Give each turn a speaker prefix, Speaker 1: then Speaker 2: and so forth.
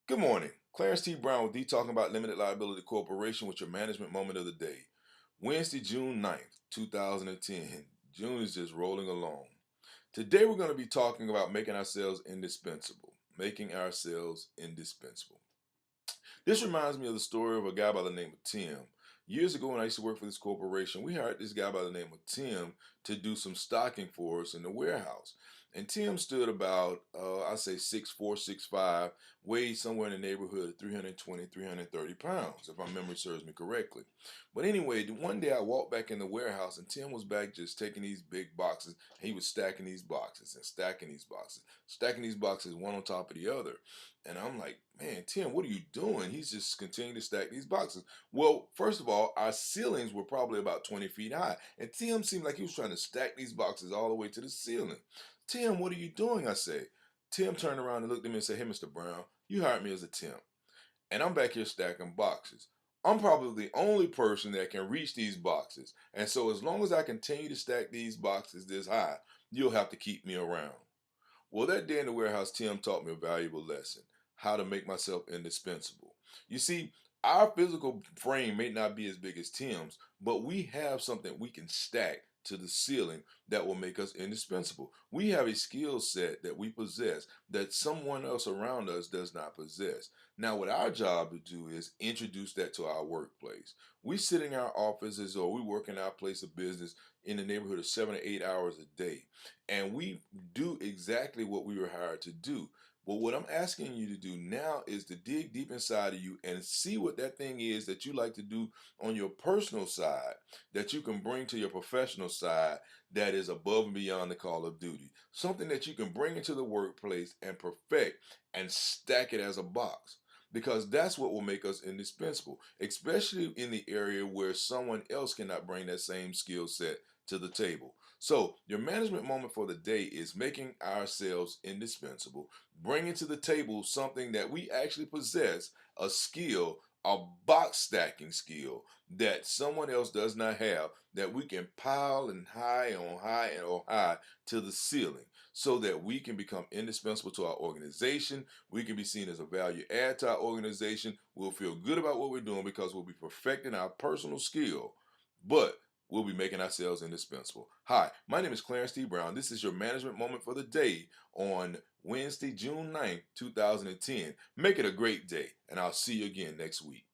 Speaker 1: Good morning. Clarence T. Brown with D talking about Limited Liability Corporation with your management moment of the day. Wednesday, June 9th, 2010. June is just rolling along. Today we're going to be talking about making ourselves indispensable. Making ourselves indispensable. This reminds me of the story of a guy by the name of Tim. Years ago, when I used to work for this corporation, we hired this guy by the name of Tim to do some stocking for us in the warehouse. And Tim stood about, I'd say 6'4", 6'5", weighed somewhere in the neighborhood of 320, 330 pounds, if my memory serves me correctly. But anyway, one day I walked back in the warehouse and Tim was back just taking these big boxes. He was stacking these boxes and stacking these boxes one on top of the other. And I'm like, man, Tim, what are you doing? He's just continuing to stack these boxes. Well, first of all, our ceilings were probably about 20 feet high. And Tim seemed like he was trying to stack these boxes all the way to the ceiling. Tim, what are you doing? I said. Tim turned around and looked at me and said, hey, Mr. Brown, you hired me as a temp. And I'm back here stacking boxes. I'm probably the only person that can reach these boxes. And so as long as I continue to stack these boxes this high, you'll have to keep me around. Well, that day in the warehouse, Tim taught me a valuable lesson: how to make myself indispensable. You see, our physical frame may not be as big as Tim's, but we have something we can stack to the ceiling that will make us indispensable. We have a skill set that we possess that someone else around us does not possess. Now, what our job to do is introduce that to our workplace. We sit in our offices or we work in our place of business in the neighborhood of 7 to 8 hours a day. And we do exactly what we were hired to do. But what I'm asking you to do now is to dig deep inside of you and see what that thing is that you like to do on your personal side that you can bring to your professional side that is above and beyond the call of duty. Something that you can bring into the workplace and perfect and stack it as a box. Because that's what will make us indispensable, especially in the area where someone else cannot bring that same skill set to the table. So, your management moment for the day is making ourselves indispensable, bringing to the table something that we actually possess, a skill, a box stacking skill that someone else does not have, that we can pile and high on high and on high to the ceiling so that we can become indispensable to our organization. We can be seen as a value add to our organization. We'll feel good about what we're doing because we'll be perfecting our personal skill. But we'll be making ourselves indispensable. Hi, my name is Clarence T. Brown. This is your management moment for the day on Wednesday, June 9th, 2010. Make it a great day, and I'll see you again next week.